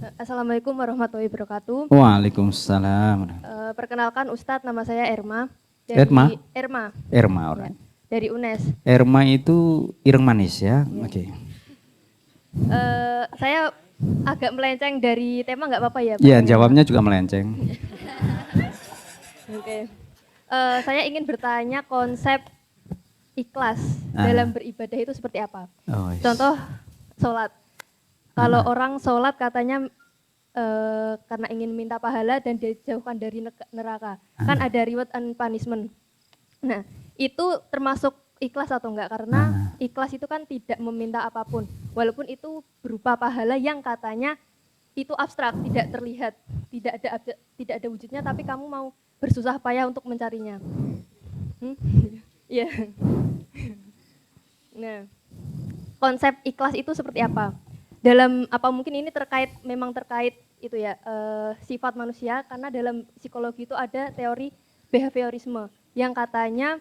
Assalamualaikum warahmatullahi wabarakatuh. Waalaikumsalam. Perkenalkan Ustadz, nama saya Erma Erma? dari Erma, Erma ya, orang. dari UNES. Erma itu ireng manis ya. Ya. Oke. Saya agak melenceng dari tema, nggak apa-apa ya? Iya, Pertanyaannya? jawabnya juga melenceng. Oke. Saya ingin bertanya konsep ikhlas dalam Ah. beribadah itu seperti apa? Oh, yes. Contoh sholat. Kalau Ah. orang sholat katanya karena ingin minta pahala dan dijauhkan dari neraka, kan ada reward and punishment. Nah, itu termasuk ikhlas atau enggak? Karena ikhlas itu kan tidak meminta apapun, walaupun itu berupa pahala yang katanya itu abstrak, tidak terlihat, tidak ada wujudnya, tapi kamu mau bersusah payah untuk mencarinya. Iya. Nah, konsep ikhlas itu seperti apa? Dalam apa mungkin ini memang terkait itu ya, sifat manusia, karena dalam psikologi itu ada teori behaviorisme yang katanya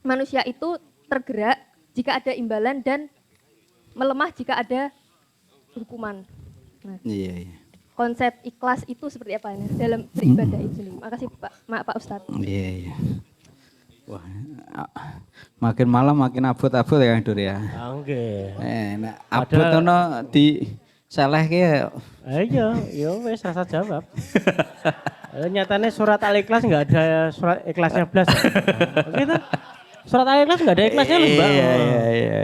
manusia itu tergerak jika ada imbalan dan melemah jika ada hukuman. Nah, Iya, iya. konsep ikhlas itu seperti apa ini dalam beribadah itu sendiri? Makasih Pak Ustadz. Iya, iya. Wah, makin malam makin abot-abot ya Kang Dur ya. Oke. Nah, abot ono di salah ke. Iya, wes rasa jawab. Nyatanya surat Al-Ikhlas nggak ada surat ikhlasnya belas. Gitu. Surat Al-Ikhlas nggak ada ikhlasnya loh, Mbak. Iya.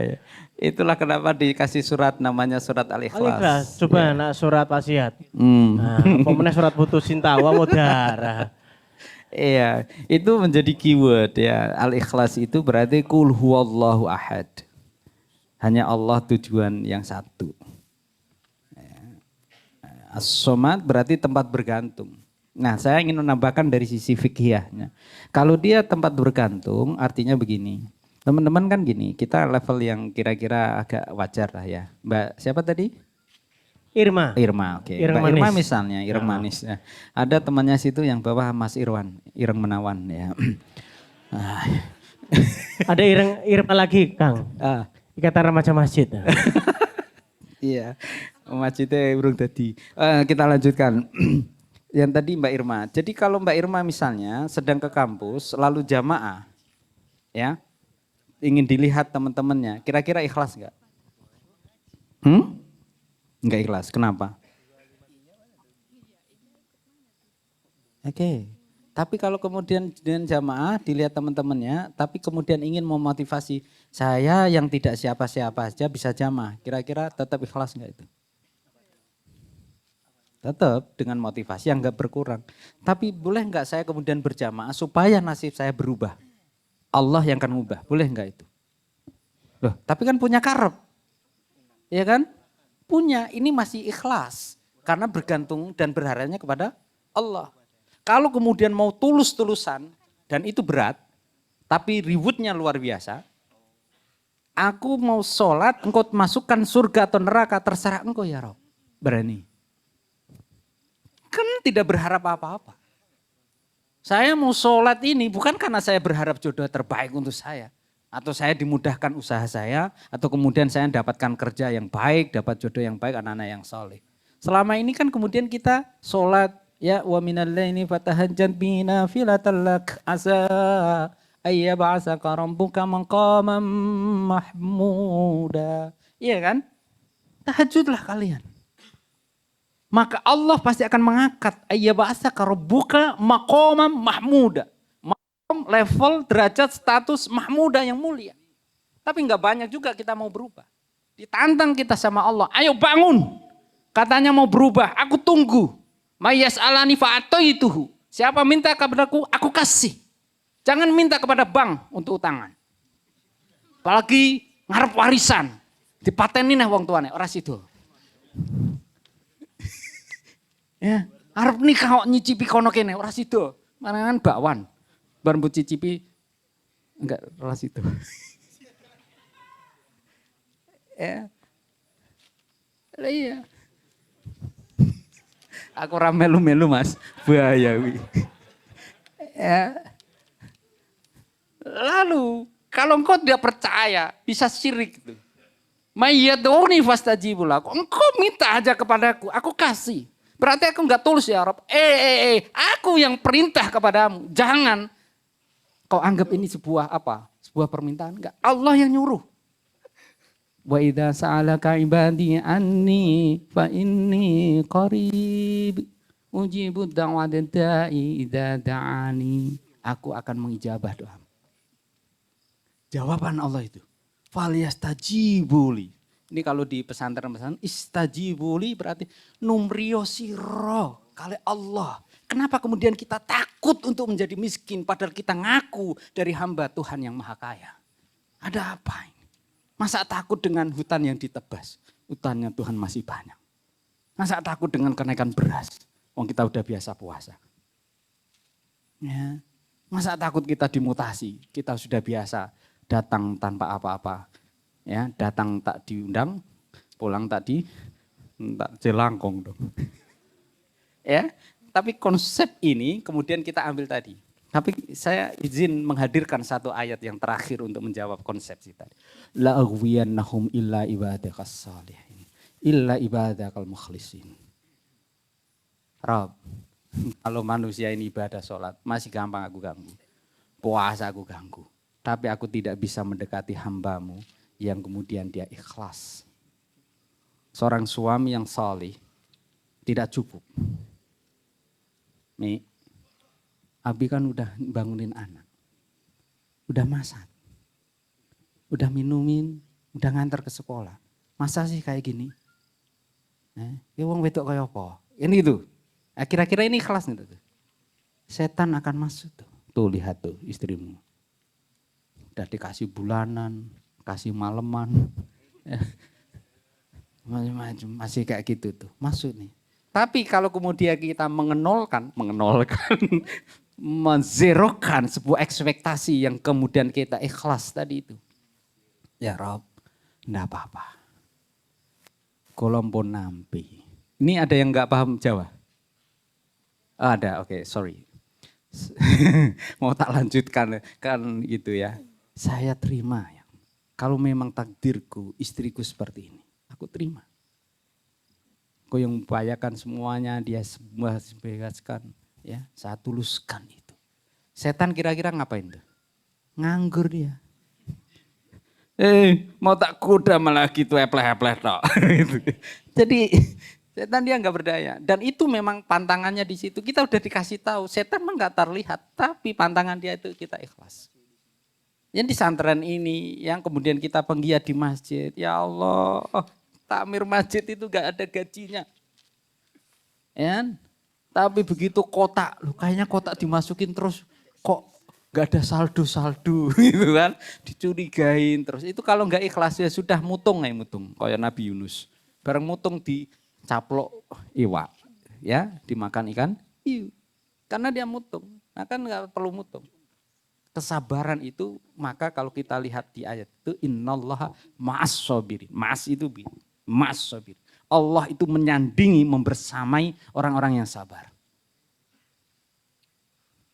Itulah kenapa dikasih surat namanya surat Al-Ikhlas. Al-Ikhlas. Coba nak surat wasiat. Nah, pemenang surat putus cinta wa mudara. Iya, itu menjadi keyword ya. Al-Ikhlas itu berarti kul huwallahu ahad. Hanya Allah tujuan yang satu. As-somad berarti tempat bergantung. Nah, saya ingin menambahkan dari sisi fikihnya. Kalau dia tempat bergantung, artinya begini. Teman-teman kan gini, kita level yang kira-kira agak wajar lah ya. Mbak siapa tadi? Irma. Oke. Mbak Irma misalnya, Ireng Manis. Ya. Ada temannya situ yang bawah Mas Irwan, Ireng Menawan ya. Ada Irma lagi, Kang. Ikatan Remaja Masjid. Iya, masjidnya burung tadi. Kita lanjutkan. Yang tadi Mbak Irma. Jadi kalau Mbak Irma misalnya sedang ke kampus, lalu jamaah, ya, ingin dilihat teman-temannya, kira-kira ikhlas nggak? Nggak ikhlas. Kenapa? Oke. Tapi kalau kemudian dengan jamaah dilihat teman-temannya, tapi kemudian ingin memotivasi saya yang tidak siapa-siapa saja bisa jamaah, kira-kira tetap ikhlas nggak itu? Tetap dengan motivasi yang nggak berkurang. Tapi boleh nggak saya kemudian berjamaah supaya nasib saya berubah? Allah yang akan mengubah, boleh nggak itu? Loh, tapi kan punya karep, ya kan? Punya, ini masih ikhlas karena bergantung dan berharapnya kepada Allah. Kalau kemudian mau tulus-tulusan dan itu berat, tapi rewardnya luar biasa. Aku mau sholat, engkau masukkan surga atau neraka, terserah engkau ya Rob. Berani. Kan tidak berharap apa-apa. Saya mau sholat ini bukan karena saya berharap jodoh terbaik untuk saya. Atau saya dimudahkan usaha saya, atau kemudian saya dapatkan kerja yang baik, dapat jodoh yang baik, anak-anak yang soleh. Selama ini kan kemudian kita sholat, ya wa minal laini fatahajjat bina filatallak asa ayya ba'asaka rabbuka maqamam mahmuda. Iya kan? Tahajudlah kalian. Maka Allah pasti akan mengangkat ayya ba'asaka rabbuka maqamam mahmuda. Maqam level derajat status mahmuda yang mulia. Tapi enggak banyak juga kita mau berubah. Ditantang kita sama Allah, ayo bangun. Katanya mau berubah, aku tunggu. Mayas alani fa'atoituhu. Siapa minta kepadaku, aku kasih. Jangan minta kepada bank untuk utangan. Apalagi ngarep warisan. Dipatenin wong tuane, ora sido. Ya, arep nikah kok nyicipi kono kene, ora sido. Marangan bakwan. Bar mbok cicipi enggak ora sido. Ya. Lah iya. Aku ora melu-melu Mas, bahaya wi. Ya. Lalu kalau engkau tidak percaya bisa syirik itu. Mayyad'uni fastajibu lahu. Engkau minta aja kepadaku, aku kasih. Berarti aku enggak tulus ya Rabb. Aku yang perintah kepadamu. Jangan kau anggap ini sebuah apa? Sebuah permintaan. Enggak, Allah yang nyuruh. Wa idza sa'alaka ibadi anni fa inni qarib ujibu da'wata da'i idza da'ani. Aku akan mengijabah doa. Jawaban Allah itu. Falyastajibuli. Ini kalau di pesantren-pesantren istajibuli berarti numrio siro kali Allah. Kenapa kemudian kita takut untuk menjadi miskin padahal kita ngaku dari hamba Tuhan yang maha kaya? Ada apa ini? Masa takut dengan hutan yang ditebas? Hutannya Tuhan masih banyak. Masa takut dengan kenaikan beras? Wong kita udah biasa puasa. Ya. Masa takut kita dimutasi? Kita sudah biasa datang tanpa apa-apa. Ya, datang tak diundang, pulang tak jelangkong dong. Ya, tapi konsep ini kemudian kita ambil tadi. Tapi saya izin menghadirkan satu ayat yang terakhir untuk menjawab konsepsi tadi. La aghwiyannahum illa ibadakas salihin, illa ibadakal mukhlisin. Rob, kalau manusia ini ibadah sholat, masih gampang aku ganggu. Puasa aku ganggu. Tapi aku tidak bisa mendekati hambamu yang kemudian dia ikhlas. Seorang suami yang salih tidak cukup. Mi, Abi kan udah bangunin anak. Udah masak. Udah minumin, udah ngantar ke sekolah. Masa sih kayak gini? Ya wong wedok kayak apa? Ini tuh. Kira-kira ini ikhlas nih tuh. Setan akan masuk tuh. Tuh lihat tuh istrimu. Udah dikasih bulanan, kasih maleman, macam-macam masih kayak gitu tuh masuk nih. Tapi kalau kemudian kita mengenolkan, menzerokan sebuah ekspektasi yang kemudian kita ikhlas tadi itu, ya Rob, enggak apa-apa. Kolompon nampi. Ini ada yang nggak paham Jawa? Ada, oke, sorry. Mau tak lanjutkan kan gitu ya. Saya terima ya. Kalau memang takdirku istriku seperti ini, aku terima. Kau yang membahayakan semuanya, dia semua bebaskan, ya, saya tuluskan itu. Setan kira-kira ngapain tuh? Nganggur dia. Mau tak kuda malah gitu epleh-epleh tok. Jadi setan dia nggak berdaya. Dan itu memang pantangannya di situ. Kita udah dikasih tahu, setan memang nggak terlihat, tapi pantangan dia itu kita ikhlas. Yang di santren ini, yang kemudian kita penggiat di masjid, ya Allah, takmir masjid itu gak ada gajinya. Ya, tapi begitu kotak, loh kayaknya kotak dimasukin terus, kok gak ada saldo-saldo gitu kan, dicurigain terus. Itu kalau gak ikhlas ya sudah mutung, kayak Nabi Yunus. Bareng mutung dicaplok iwak, ya dimakan ikan hiu. Karena dia mutung, nah kan gak perlu mutung. Kesabaran itu, maka kalau kita lihat di ayat itu innallaha ma'as sabirin. Ma'as itu ma'as sabirin. Allah itu menyandingi, membersamai orang-orang yang sabar.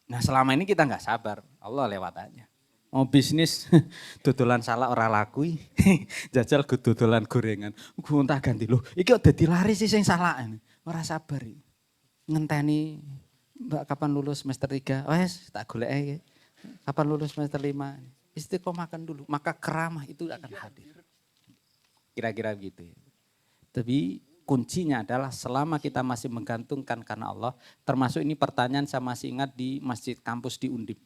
Nah selama ini kita nggak sabar, Allah lewat aja. Mau bisnis, dodolan salah orang lakui, jajal dodolan gorengan. Gue entah ganti loh, iki udah dilari sih yang salah. Ora sabar. Ngenteni, Mbak kapan lulus semester 3? Wes tak golek aja. Kapan lulus semester 5? Istiqomah makan dulu, maka keramah itu akan hadir. Kira-kira begitu ya. Tapi kuncinya adalah selama kita masih menggantungkan karena Allah, termasuk ini pertanyaan saya masih ingat di masjid kampus di Undip.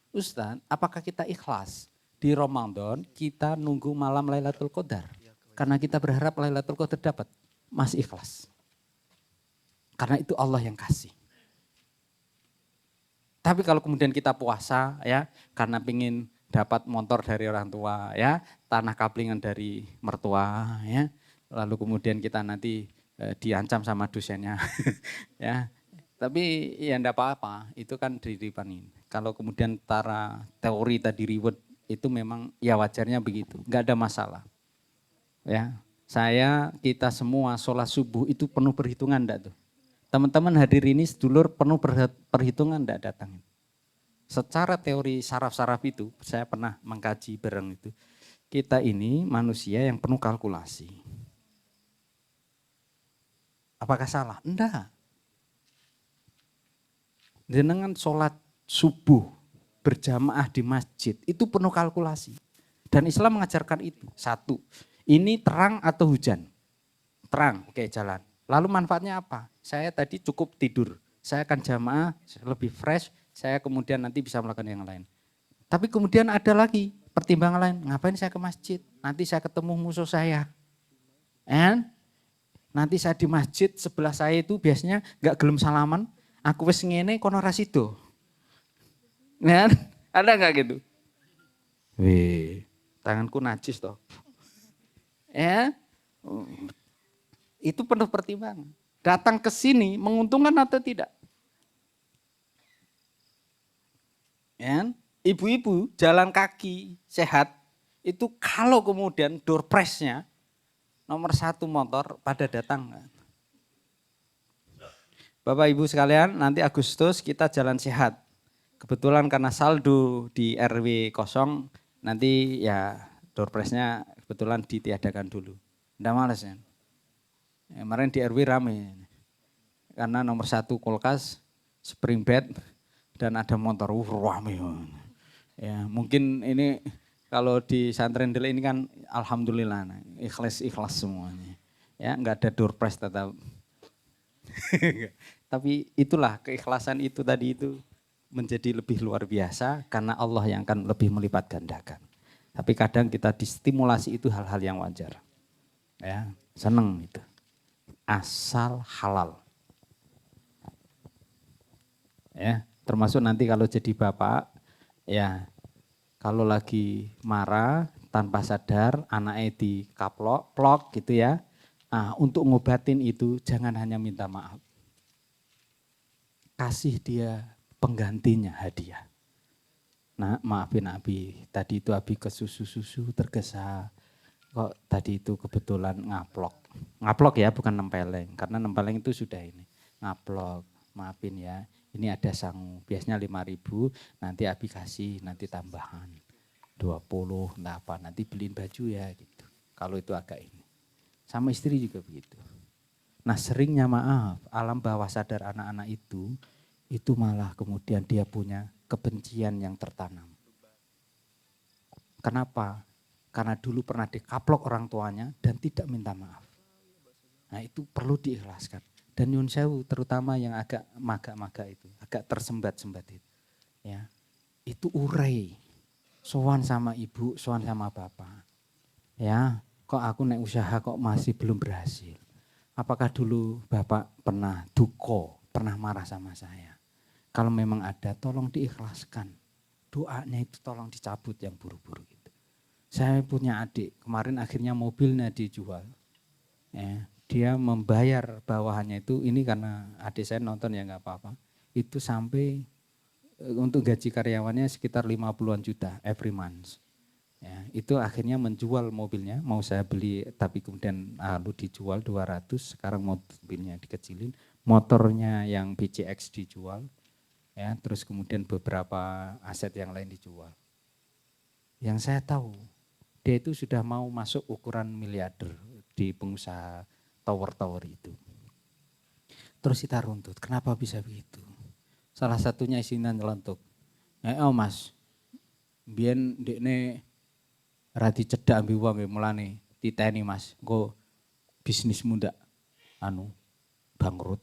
Ustaz, apakah kita ikhlas di Ramadan kita nunggu malam Lailatul Qadar? Karena kita berharap Lailatul Qadar dapat, masih ikhlas. Karena itu Allah yang kasih. Tapi kalau kemudian kita puasa ya karena pingin dapat motor dari orang tua ya, tanah kaplingan dari mertua ya, lalu kemudian kita nanti diancam sama dosennya ya. Tapi ya enggak apa-apa, itu kan diripanin. Kalau kemudian tara teori tadi reward itu memang ya wajarnya begitu, enggak ada masalah. Ya, kita semua sholat subuh itu penuh perhitungan enggak tuh? Teman-teman hadir ini sedulur penuh perhitungan enggak datang. Secara teori saraf-saraf itu, saya pernah mengkaji bareng itu. kita ini manusia yang penuh kalkulasi. Apakah salah? Enggak. Jenengan sholat subuh berjamaah di masjid itu penuh kalkulasi. Dan Islam mengajarkan itu. Satu, ini terang atau hujan? Terang, oke jalan. Lalu manfaatnya apa? Saya tadi cukup tidur. Saya akan jamaah lebih fresh, saya kemudian nanti bisa melakukan yang lain. Tapi kemudian ada lagi pertimbangan lain. Ngapain saya ke masjid? Nanti saya ketemu musuh saya. Nanti saya di masjid sebelah saya itu biasanya gak gelem salaman. Aku wis ngene kono ra sido. Ada gak gitu? Wih, tanganku najis toh. Ya, itu penuh pertimbangan. Datang ke sini menguntungkan atau tidak? Ya, ibu-ibu jalan kaki sehat itu kalau kemudian door prize-nya nomor 1 motor pada datang. Bapak Ibu sekalian, nanti Agustus kita jalan sehat. Kebetulan karena saldo di RW kosong, nanti ya door prize-nya kebetulan ditiadakan dulu. Nggak males ya. Kemarin di RW rame. Karena nomor 1 kulkas, spring bed, dan ada motor. Rame. Ya, mungkin ini kalau di Santren Dele ini kan alhamdulillah ikhlas semuanya. Ya, enggak ada door prize tetap. Tapi itulah keikhlasan itu tadi itu menjadi lebih luar biasa karena Allah yang akan lebih melipat gandakan. Tapi kadang kita distimulasi itu hal-hal yang wajar. Ya, seneng itu. Asal halal. Ya, termasuk nanti kalau jadi bapak ya kalau lagi marah tanpa sadar anaknya dikaplok, plok gitu ya. Nah, untuk ngobatin itu jangan hanya minta maaf. Kasih dia penggantinya hadiah. Nah, maafin Abi, tadi itu Abi ke susu tergesa. Kok tadi itu kebetulan ngaplok. Ngaplok ya, bukan nempeleng. Karena nempeleng itu sudah ini. Ngaplok, maafin ya. Ini ada sangu, biasanya 5.000, nanti Abi kasih, nanti tambahan 20, entah apa, nanti beliin baju ya gitu. Kalau itu agak ini. Sama istri juga begitu. Nah seringnya maaf, alam bawah sadar anak-anak itu malah kemudian dia punya kebencian yang tertanam. Kenapa? Karena dulu pernah dikaplok orang tuanya dan tidak minta maaf. Nah itu perlu diikhlaskan. Dan nyun sewu terutama yang agak maga-maga itu, agak tersembat-sembat itu. Ya. Itu urai. Sowan sama ibu, sowan sama bapak. Ya, kok aku naik usaha kok masih belum berhasil. Apakah dulu bapak pernah duko, pernah marah sama saya? Kalau memang ada tolong diikhlaskan. Doanya itu tolong dicabut yang buru-buru itu. Saya punya adik, kemarin akhirnya mobilnya dijual. Ya. Dia membayar bawahannya itu, ini karena adik saya nonton ya nggak apa-apa, itu sampai untuk gaji karyawannya sekitar 50-an juta every month. Ya, itu akhirnya menjual mobilnya, mau saya beli tapi kemudian lalu dijual 200, sekarang mobilnya dikecilin, motornya yang PCX dijual, ya, terus kemudian beberapa aset yang lain dijual. Yang saya tahu, dia itu sudah mau masuk ukuran miliarder di pengusaha tower-tower itu. Terus kita runtut, kenapa bisa begitu? Salah satunya isinya nyelentuk. Mas, biyen dekne radi cedak ambil uang mulane titeni Mas, engko bisnismu ndak bangkrut.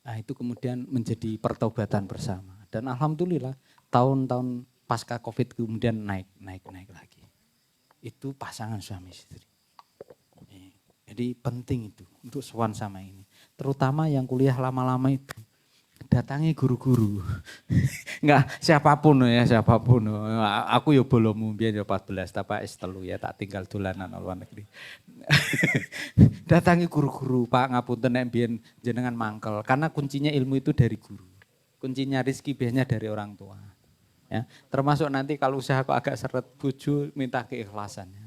Nah itu kemudian menjadi pertobatan bersama. Dan alhamdulillah tahun-tahun pasca Covid kemudian naik lagi. Itu pasangan suami istri. Jadi penting itu untuk sowan sama ini. Terutama yang kuliah lama-lama itu. Datangi guru-guru. Enggak siapapun ya, siapapun. Aku ya bolomu biyen ya 14 tapi S3 ya tak tinggal dolanan luar negeri. Datangi guru-guru, Pak ngapunten nek biyen jenengan mangkel karena kuncinya ilmu itu dari guru. Kuncinya rezeki biasanya dari orang tua. Ya, termasuk nanti kalau usaha kok agak seret bojo minta keikhlasannya.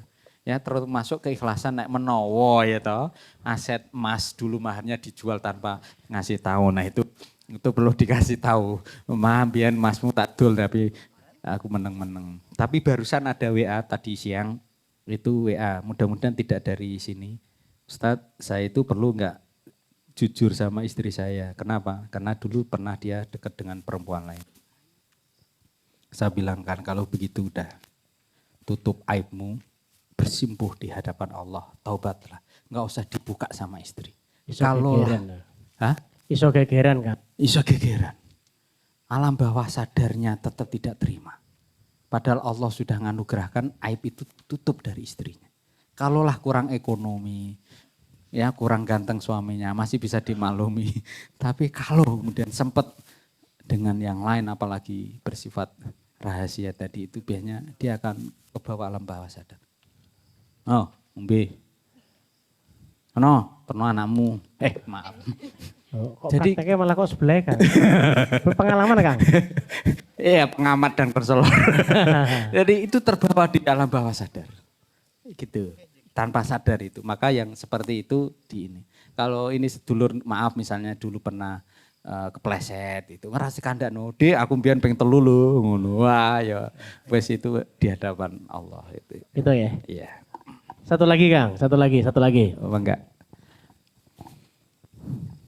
Ya termasuk keikhlasan naik menowo ya toh, aset emas dulu maharnya dijual tanpa ngasih tahu. Nah itu perlu dikasih tahu. Biyen masmu tak dul tapi Aku meneng-meneng. Tapi barusan ada WA tadi siang, itu WA, mudah-mudahan tidak dari sini. Ustadz, saya itu perlu nggak jujur sama istri saya. Kenapa? Karena dulu pernah dia dekat dengan perempuan lain. Saya bilang kan kalau begitu udah tutup aibmu, bersimpuh di hadapan Allah, taubatlah. Nggak usah dibuka sama istri. Iso Kalau gegeran. hah? Iso gegeran kan? Iso gegeran. Alam bawah sadarnya tetap tidak terima. Padahal Allah sudah nganugerahkan aib itu tutup dari istrinya. Kalaulah kurang ekonomi, ya kurang ganteng suaminya masih bisa dimaklumi. Tapi kalau kemudian sempat dengan yang lain apalagi bersifat rahasia tadi itu biasanya dia akan kebawa alam bawah sadar. Oh, Umbi. No, penuh anakmu. Maaf. Oh, kok Jadi prakteknya malah kok sebelah kan? Berpengalaman Kang? Iya, pengamat dan konselor. Jadi itu terbawa di alam bawah sadar. Gitu. Tanpa sadar itu. Maka yang seperti itu di ini. Kalau ini sedulur, maaf misalnya dulu pernah kepleset itu. Ngerasa kandak no, "Dek, aku mbiyen pengen telu lho." Ngono. Wah, ya wes itu di hadapan Allah itu. Itu ya. Iya. Satu lagi Kang, satu lagi. Apa enggak?